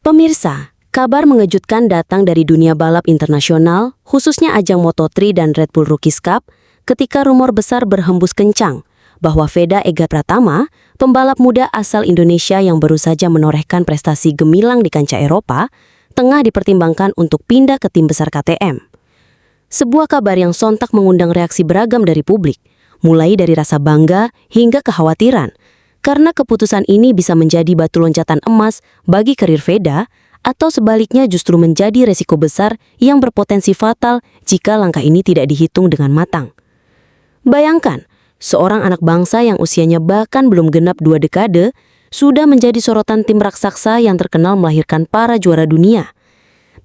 Pemirsa, kabar mengejutkan datang dari dunia balap internasional, khususnya ajang Moto3 dan Red Bull Rookies Cup, ketika rumor besar berhembus kencang bahwa Veda Ega Pratama, pembalap muda asal Indonesia yang baru saja menorehkan prestasi gemilang di kancah Eropa, tengah dipertimbangkan untuk pindah ke tim besar KTM. Sebuah kabar yang sontak mengundang reaksi beragam dari publik, mulai dari rasa bangga hingga kekhawatiran, karena keputusan ini bisa menjadi batu loncatan emas bagi karir Veda, atau sebaliknya justru menjadi resiko besar yang berpotensi fatal jika langkah ini tidak dihitung dengan matang. Bayangkan, seorang anak bangsa yang usianya bahkan belum genap 2 dekade, sudah menjadi sorotan tim raksasa yang terkenal melahirkan para juara dunia.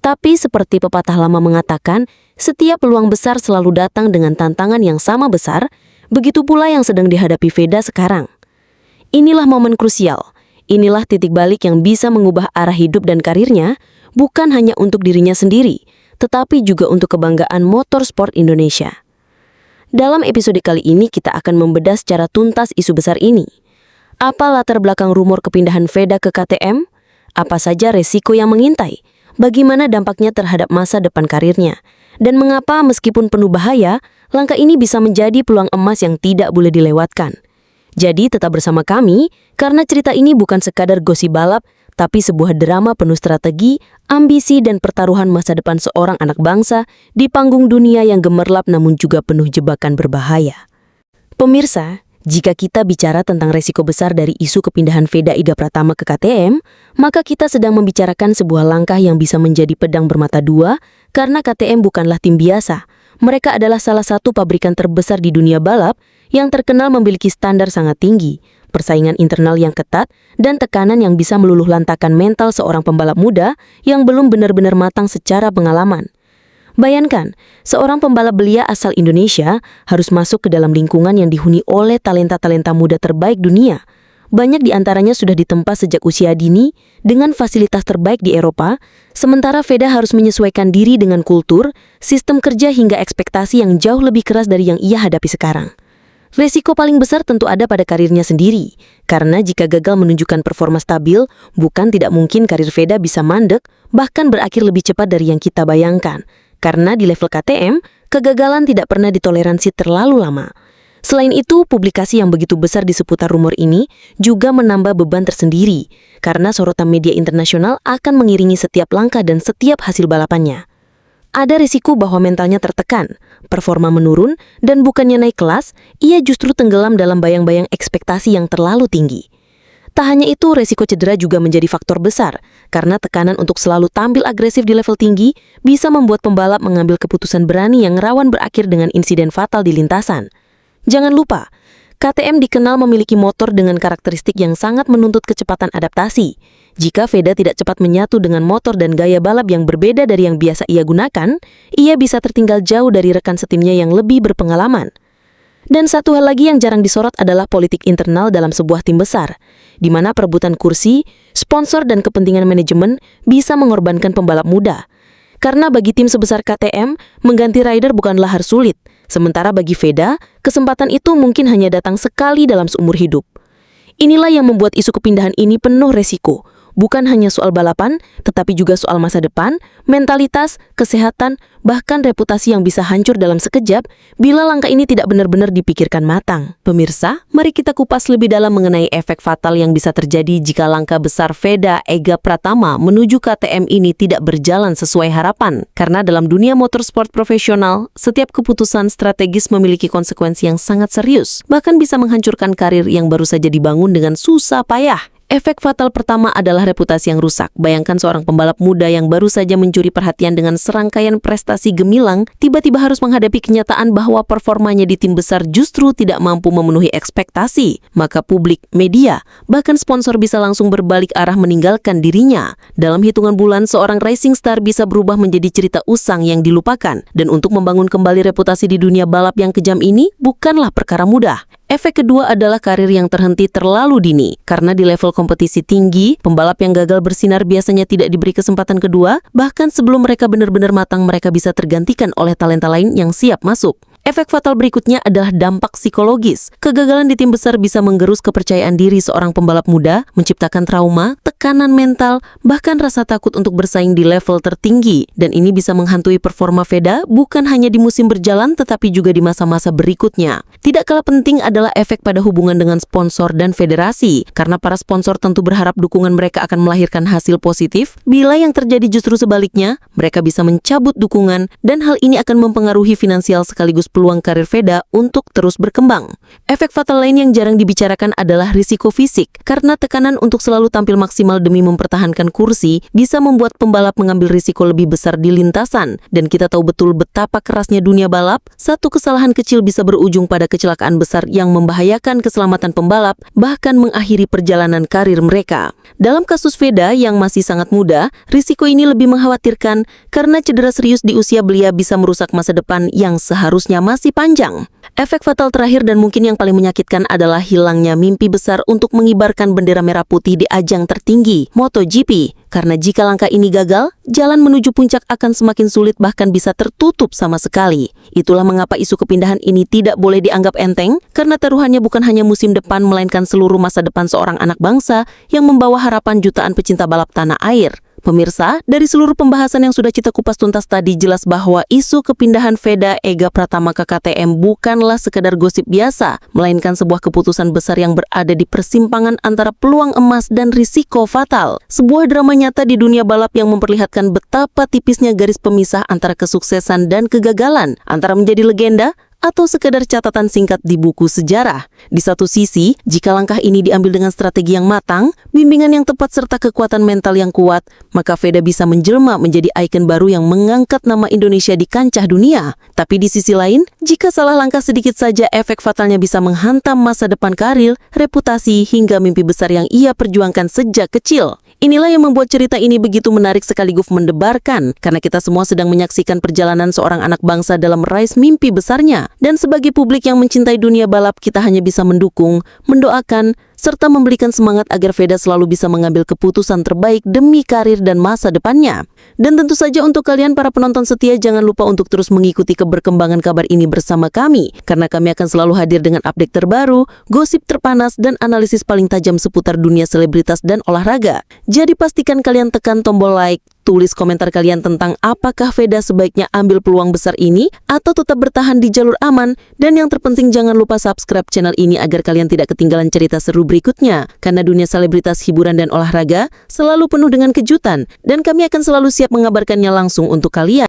Tapi seperti pepatah lama mengatakan, setiap peluang besar selalu datang dengan tantangan yang sama besar, begitu pula yang sedang dihadapi Veda sekarang. Inilah momen krusial, inilah titik balik yang bisa mengubah arah hidup dan karirnya, bukan hanya untuk dirinya sendiri, tetapi juga untuk kebanggaan motorsport Indonesia. Dalam episode kali ini kita akan membedah secara tuntas isu besar ini. Apa latar belakang rumor kepindahan Veda ke KTM? Apa saja resiko yang mengintai? Bagaimana dampaknya terhadap masa depan karirnya? Dan mengapa meskipun penuh bahaya, langkah ini bisa menjadi peluang emas yang tidak boleh dilewatkan? Jadi tetap bersama kami, karena cerita ini bukan sekadar gosip balap, tapi sebuah drama penuh strategi, ambisi dan pertaruhan masa depan seorang anak bangsa di panggung dunia yang gemerlap namun juga penuh jebakan berbahaya. Pemirsa, jika kita bicara tentang resiko besar dari isu kepindahan Veda Ega Pratama ke KTM, maka kita sedang membicarakan sebuah langkah yang bisa menjadi pedang bermata dua, karena KTM bukanlah tim biasa. Mereka adalah salah satu pabrikan terbesar di dunia balap yang terkenal memiliki standar sangat tinggi, persaingan internal yang ketat, dan tekanan yang bisa meluluh lantakan mental seorang pembalap muda yang belum benar-benar matang secara pengalaman. Bayangkan, seorang pembalap belia asal Indonesia harus masuk ke dalam lingkungan yang dihuni oleh talenta-talenta muda terbaik dunia. Banyak di antaranya sudah ditempa sejak usia dini dengan fasilitas terbaik di Eropa, sementara Veda harus menyesuaikan diri dengan kultur, sistem kerja hingga ekspektasi yang jauh lebih keras dari yang ia hadapi sekarang. Resiko paling besar tentu ada pada karirnya sendiri, karena jika gagal menunjukkan performa stabil, bukan tidak mungkin karir Veda bisa mandek, bahkan berakhir lebih cepat dari yang kita bayangkan. Karena di level KTM, kegagalan tidak pernah ditoleransi terlalu lama. Selain itu, publikasi yang begitu besar di seputar rumor ini juga menambah beban tersendiri, karena sorotan media internasional akan mengiringi setiap langkah dan setiap hasil balapannya. Ada risiko bahwa mentalnya tertekan, performa menurun, dan bukannya naik kelas, ia justru tenggelam dalam bayang-bayang ekspektasi yang terlalu tinggi. Tak hanya itu, resiko cedera juga menjadi faktor besar, karena tekanan untuk selalu tampil agresif di level tinggi bisa membuat pembalap mengambil keputusan berani yang rawan berakhir dengan insiden fatal di lintasan. Jangan lupa, KTM dikenal memiliki motor dengan karakteristik yang sangat menuntut kecepatan adaptasi. Jika Veda tidak cepat menyatu dengan motor dan gaya balap yang berbeda dari yang biasa ia gunakan, ia bisa tertinggal jauh dari rekan setimnya yang lebih berpengalaman. Dan satu hal lagi yang jarang disorot adalah politik internal dalam sebuah tim besar, di mana perebutan kursi, sponsor dan kepentingan manajemen bisa mengorbankan pembalap muda. Karena bagi tim sebesar KTM, mengganti rider bukanlah hal sulit, sementara bagi Veda, kesempatan itu mungkin hanya datang sekali dalam seumur hidup. Inilah yang membuat isu kepindahan ini penuh resiko. Bukan hanya soal balapan, tetapi juga soal masa depan, mentalitas, kesehatan, bahkan reputasi yang bisa hancur dalam sekejap bila langkah ini tidak benar-benar dipikirkan matang. Pemirsa, mari kita kupas lebih dalam mengenai efek fatal yang bisa terjadi jika langkah besar Veda Ega Pratama menuju KTM ini tidak berjalan sesuai harapan. Karena dalam dunia motorsport profesional, setiap keputusan strategis memiliki konsekuensi yang sangat serius, bahkan bisa menghancurkan karir yang baru saja dibangun dengan susah payah. Efek fatal pertama adalah reputasi yang rusak. Bayangkan seorang pembalap muda yang baru saja mencuri perhatian dengan serangkaian prestasi gemilang, tiba-tiba harus menghadapi kenyataan bahwa performanya di tim besar justru tidak mampu memenuhi ekspektasi. Maka publik, media, bahkan sponsor bisa langsung berbalik arah meninggalkan dirinya. Dalam hitungan bulan, seorang racing star bisa berubah menjadi cerita usang yang dilupakan. Dan untuk membangun kembali reputasi di dunia balap yang kejam ini, bukanlah perkara mudah. Efek kedua adalah karir yang terhenti terlalu dini. Karena di level kompetisi tinggi, pembalap yang gagal bersinar biasanya tidak diberi kesempatan kedua, bahkan sebelum mereka benar-benar matang mereka bisa tergantikan oleh talenta lain yang siap masuk. Efek fatal berikutnya adalah dampak psikologis. Kegagalan di tim besar bisa menggerus kepercayaan diri seorang pembalap muda, menciptakan trauma, tekanan mental, bahkan rasa takut untuk bersaing di level tertinggi. Dan ini bisa menghantui performa Veda bukan hanya di musim berjalan tetapi juga di masa-masa berikutnya. Tidak kalah penting adalah efek pada hubungan dengan sponsor dan federasi, karena para sponsor tentu berharap dukungan mereka akan melahirkan hasil positif. Bila yang terjadi justru sebaliknya, mereka bisa mencabut dukungan dan hal ini akan mempengaruhi finansial sekaligus peluang karir Veda untuk terus berkembang. Efek fatal lain yang jarang dibicarakan adalah risiko fisik, karena tekanan untuk selalu tampil maksimal demi mempertahankan kursi bisa membuat pembalap mengambil risiko lebih besar di lintasan. Dan kita tahu betul betapa kerasnya dunia balap, satu kesalahan kecil bisa berujung pada kecelakaan besar yang membahayakan keselamatan pembalap, bahkan mengakhiri perjalanan karir mereka. Dalam kasus Veda yang masih sangat muda, risiko ini lebih mengkhawatirkan karena cedera serius di usia belia bisa merusak masa depan yang seharusnya masih panjang. Efek fatal terakhir dan mungkin yang paling menyakitkan adalah hilangnya mimpi besar untuk mengibarkan bendera merah putih di ajang tertinggi, MotoGP. Karena jika langkah ini gagal, jalan menuju puncak akan semakin sulit bahkan bisa tertutup sama sekali. Itulah mengapa isu kepindahan ini tidak boleh dianggap enteng, karena taruhannya bukan hanya musim depan melainkan seluruh masa depan seorang anak bangsa yang membawa harapan jutaan pecinta balap tanah air. Pemirsa, dari seluruh pembahasan yang sudah kita kupas tuntas tadi jelas bahwa isu kepindahan Veda Ega Pratama ke KTM bukanlah sekedar gosip biasa, melainkan sebuah keputusan besar yang berada di persimpangan antara peluang emas dan risiko fatal. Sebuah drama nyata di dunia balap yang memperlihatkan betapa tipisnya garis pemisah antara kesuksesan dan kegagalan, antara menjadi legenda atau sekedar catatan singkat di buku sejarah. Di satu sisi, jika langkah ini diambil dengan strategi yang matang, bimbingan yang tepat serta kekuatan mental yang kuat, maka Veda bisa menjelma menjadi ikon baru yang mengangkat nama Indonesia di kancah dunia. Tapi di sisi lain, jika salah langkah sedikit saja, efek fatalnya bisa menghantam masa depan karir, reputasi, hingga mimpi besar yang ia perjuangkan sejak kecil. Inilah yang membuat cerita ini begitu menarik sekaligus mendebarkan, karena kita semua sedang menyaksikan perjalanan seorang anak bangsa dalam meraih mimpi besarnya. Dan sebagai publik yang mencintai dunia balap, kita hanya bisa mendukung, mendoakan, serta memberikan semangat agar Veda selalu bisa mengambil keputusan terbaik demi karir dan masa depannya. Dan tentu saja untuk kalian para penonton setia, jangan lupa untuk terus mengikuti keberkembangan kabar ini bersama kami, karena kami akan selalu hadir dengan update terbaru, gosip terpanas, dan analisis paling tajam seputar dunia selebritas dan olahraga. Jadi pastikan kalian tekan tombol like, tulis komentar kalian tentang apakah Veda sebaiknya ambil peluang besar ini atau tetap bertahan di jalur aman. Dan yang terpenting jangan lupa subscribe channel ini agar kalian tidak ketinggalan cerita seru berikutnya. Karena dunia selebritas, hiburan, dan olahraga selalu penuh dengan kejutan. Dan kami akan selalu siap mengabarkannya langsung untuk kalian.